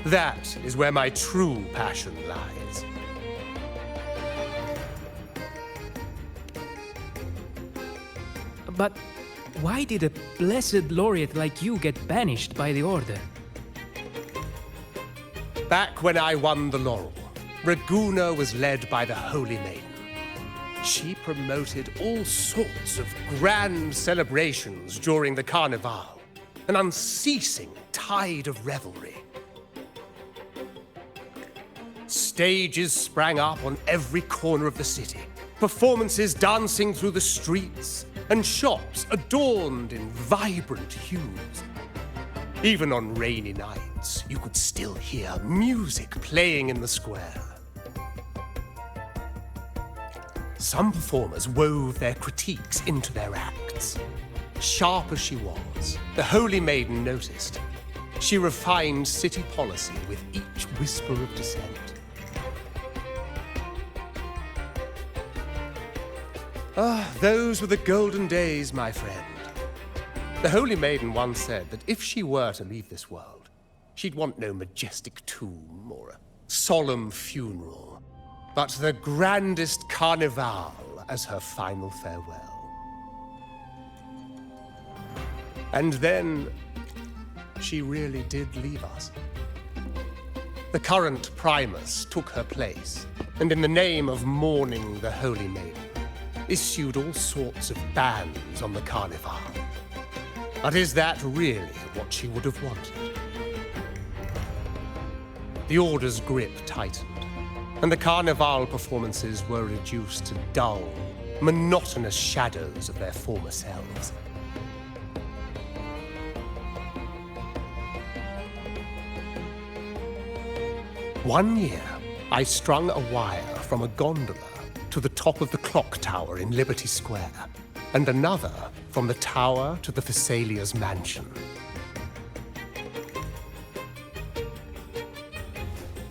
that is where my true passion lies. But why did a blessed laureate like you get banished by the Order? Back when I won the laurel, Raguna was led by the Holy Maiden. She promoted all sorts of grand celebrations during the Carnival, an unceasing tide of revelry. Stages sprang up on every corner of the city, performances dancing through the streets, and shops adorned in vibrant hues. Even on rainy nights, you could still hear music playing in the square. Some performers wove their critiques into their acts. Sharp as she was, the Holy Maiden noticed. She refined city policy with each whisper of dissent. Those were the golden days, my friend. The Holy Maiden once said that if she were to leave this world, she'd want no majestic tomb or a solemn funeral, but the grandest carnival as her final farewell. And then, she really did leave us. The current Primus took her place, and in the name of mourning the Holy Maiden, issued all sorts of bans on the carnival. But is that really what she would have wanted? The Order's grip tightened, and the carnival performances were reduced to dull, monotonous shadows of their former selves. One year, I strung a wire from a gondola to the top of the clock tower in Liberty Square, and another from the tower to the Thessalia's mansion.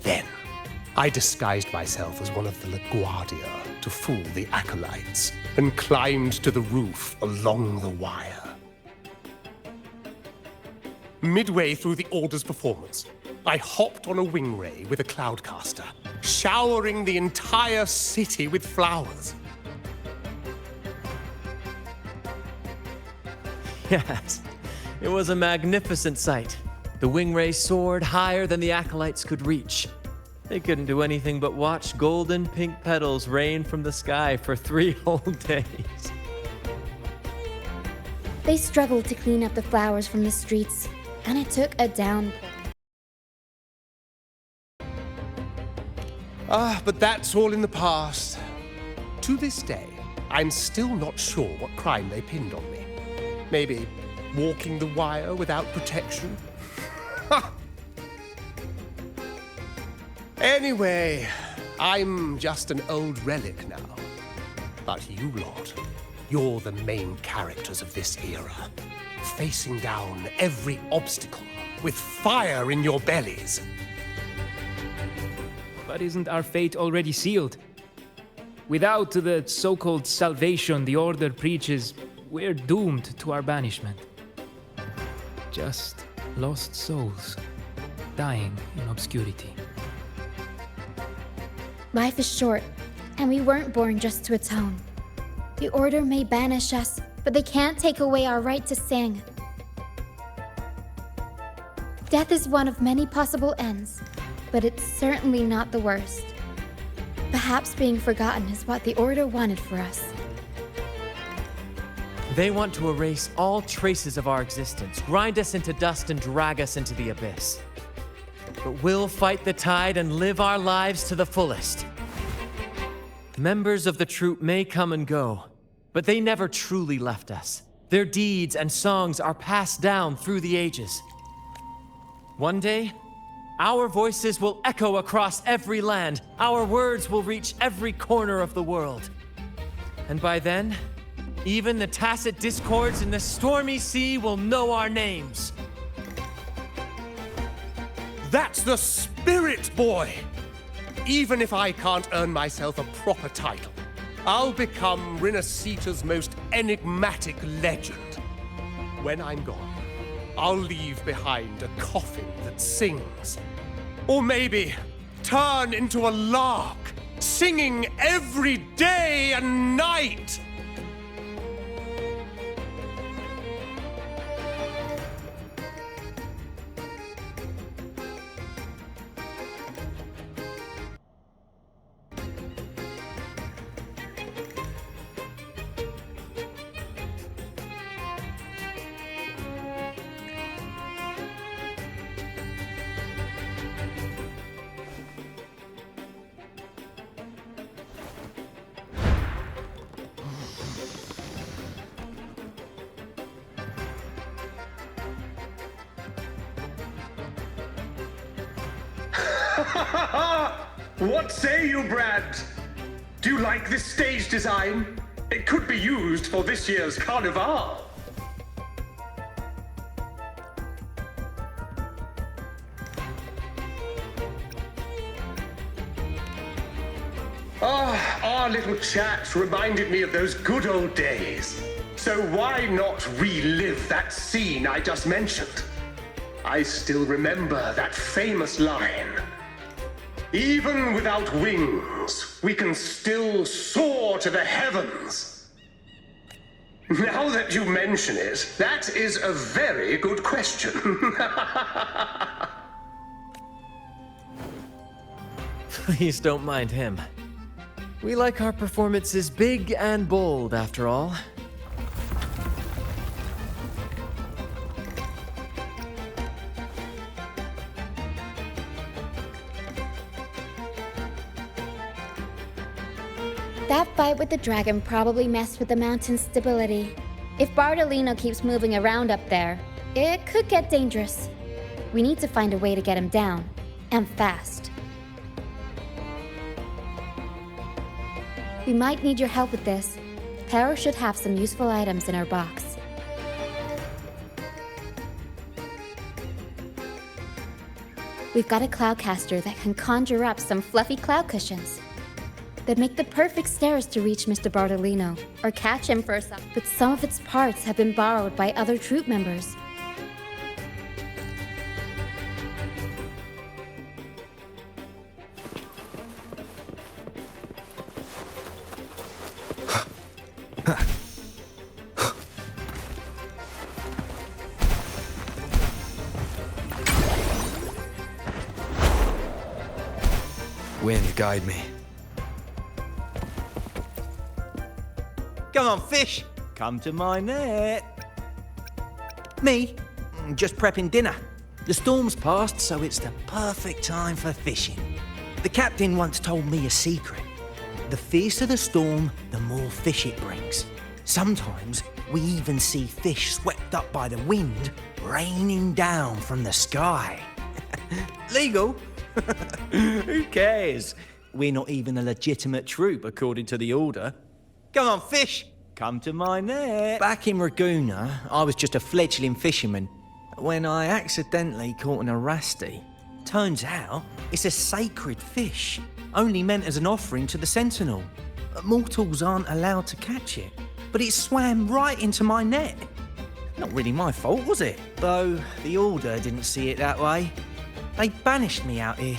Then, I disguised myself as one of the LaGuardia to fool the acolytes, and climbed to the roof along the wire. Midway through the Order's performance, I hopped on a wing ray with a cloudcaster, showering the entire city with flowers. Yes, it was a magnificent sight. The wingray soared higher than the acolytes could reach. They couldn't do anything but watch golden pink petals rain from the sky for 3 whole days. They struggled to clean up the flowers from the streets, and it took a downpour. But that's all in the past. To this day, I'm still not sure what crime they pinned on me. Maybe walking the wire without protection? Anyway, I'm just an old relic now. But you lot, you're the main characters of this era, facing down every obstacle with fire in your bellies. But isn't our fate already sealed? Without the so-called salvation the Order preaches, we're doomed to our banishment. Just lost souls, dying in obscurity. Life is short, and we weren't born just to atone. The Order may banish us, but they can't take away our right to sing. Death is one of many possible ends, but it's certainly not the worst. Perhaps being forgotten is what the Order wanted for us. They want to erase all traces of our existence, grind us into dust and drag us into the abyss. But we'll fight the tide and live our lives to the fullest. Members of the troupe may come and go, but they never truly left us. Their deeds and songs are passed down through the ages. One day, our voices will echo across every land. Our words will reach every corner of the world. And by then, even the tacit discords in the stormy sea will know our names. That's the spirit, boy! Even if I can't earn myself a proper title, I'll become Rinasita's most enigmatic legend. When I'm gone, I'll leave behind a coffin that sings. Or maybe turn into a lark, singing every day and night! What say you, Brad? Do you like this stage design? It could be used for this year's carnival. Our little chat reminded me of those good old days. So why not relive that scene I just mentioned? I still remember that famous line. Even without wings, we can still soar to the heavens. Now that you mention it, that is a very good question. Please don't mind him. We like our performances big and bold, after all. That fight with the dragon probably messed with the mountain's stability. If Bartolino keeps moving around up there, it could get dangerous. We need to find a way to get him down, and fast. We might need your help with this. Pero should have some useful items in our box. We've got a cloudcaster that can conjure up some fluffy cloud cushions. They'd make the perfect stairs to reach Mr. Bartolino, or catch him for some. But some of its parts have been borrowed by other troupe members. Wind, guide me. Come on, fish! Come to my net. Me? Just prepping dinner. The storm's passed, so it's the perfect time for fishing. The captain once told me a secret. The fiercer the storm, the more fish it brings. Sometimes we even see fish swept up by the wind, raining down from the sky. Legal? Who cares? We're not even a legitimate troop according to the order. Come on, fish! Come to my net. Back in Raguna, I was just a fledgling fisherman when I accidentally caught an arasti. Turns out, it's a sacred fish, only meant as an offering to the Sentinel. Mortals aren't allowed to catch it, but it swam right into my net. Not really my fault, was it? Though the Order didn't see it that way. They banished me out here,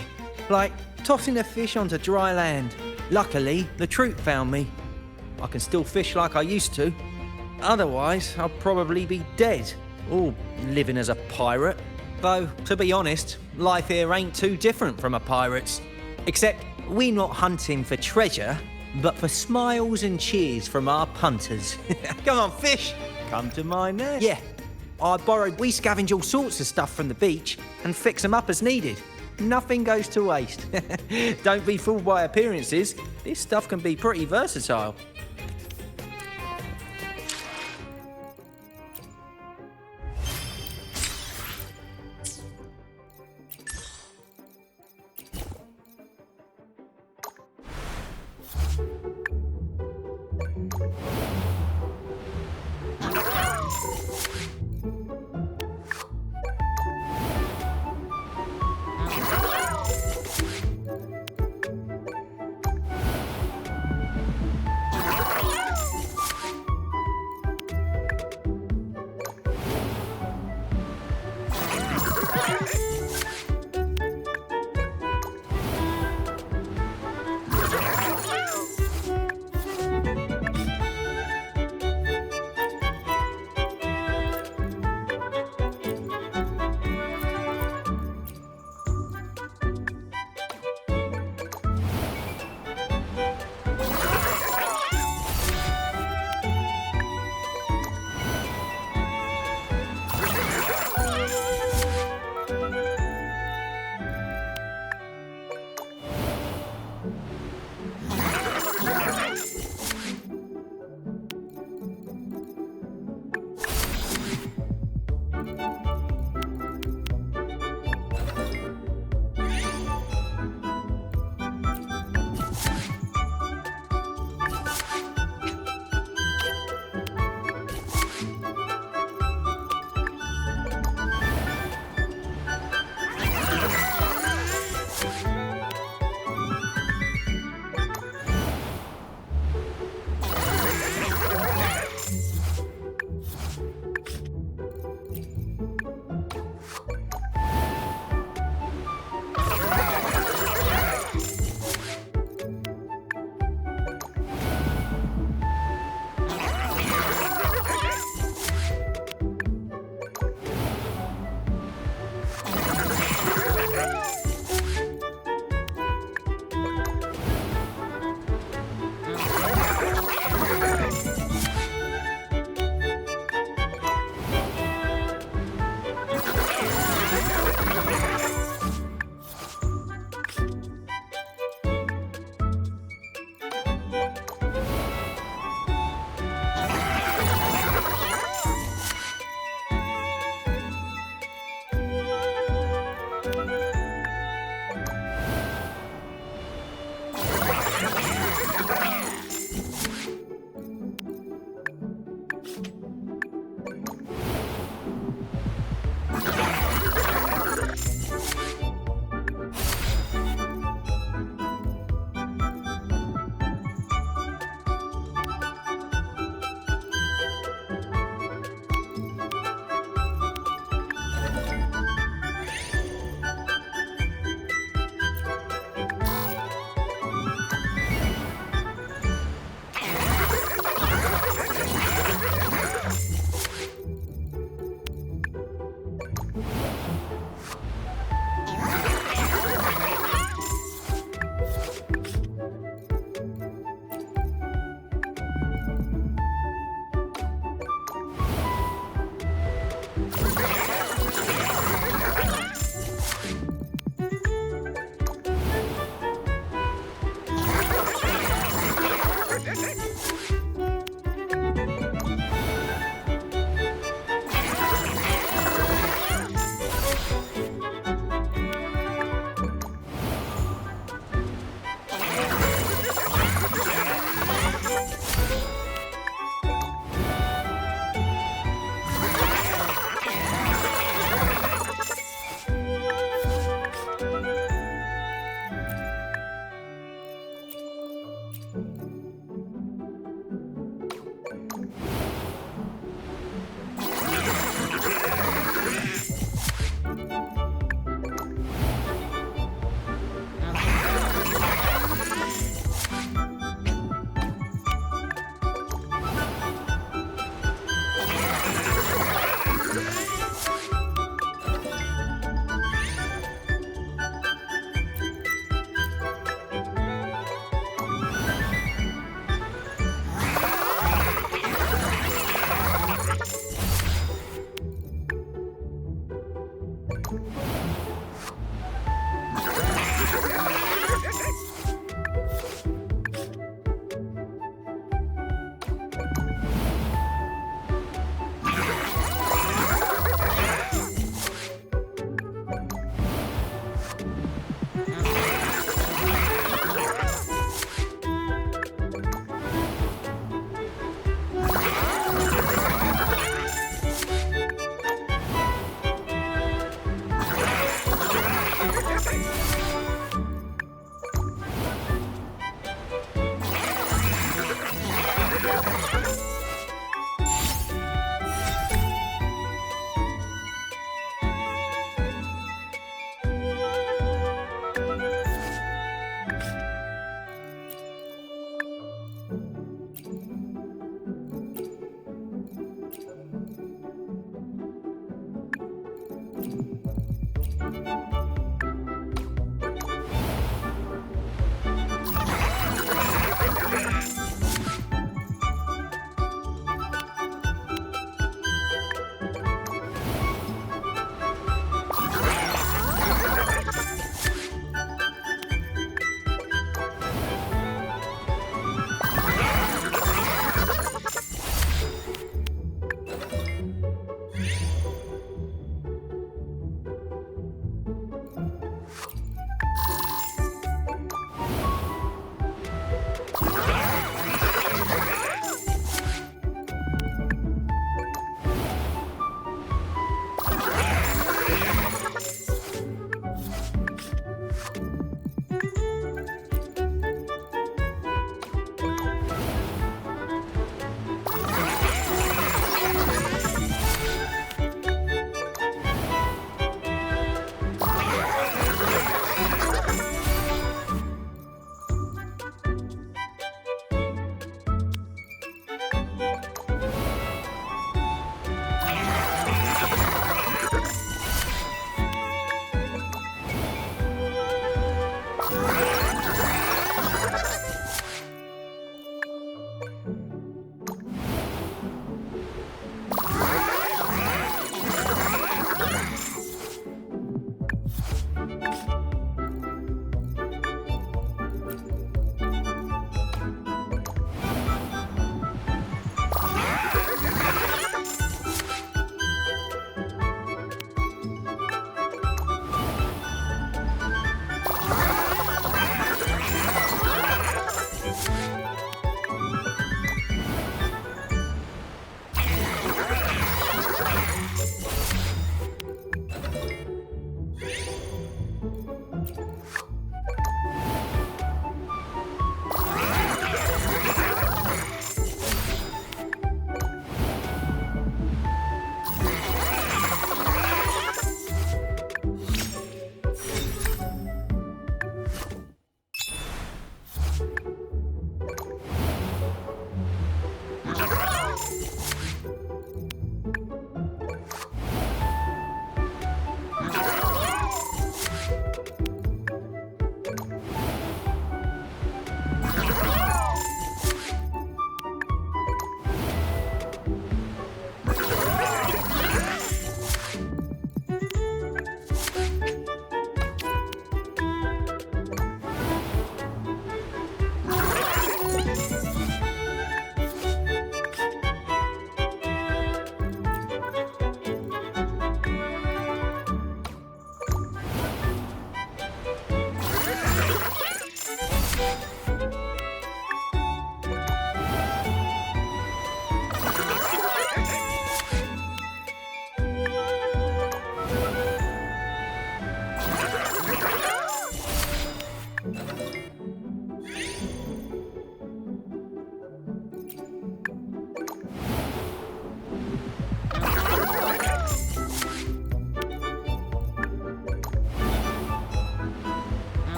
like tossing a fish onto dry land. Luckily, the troop found me. I can still fish like I used to. Otherwise, I'd probably be dead, or living as a pirate. Though, to be honest, life here ain't too different from a pirate's. Except we're not hunting for treasure, but for smiles and cheers from our punters. Come on, fish! Come to my net. Yeah, we scavenge all sorts of stuff from the beach and fix them up as needed. Nothing goes to waste. Don't be fooled by appearances. This stuff can be pretty versatile.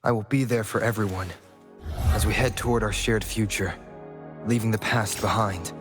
I will be there for everyone as we head toward our shared future, leaving the past behind.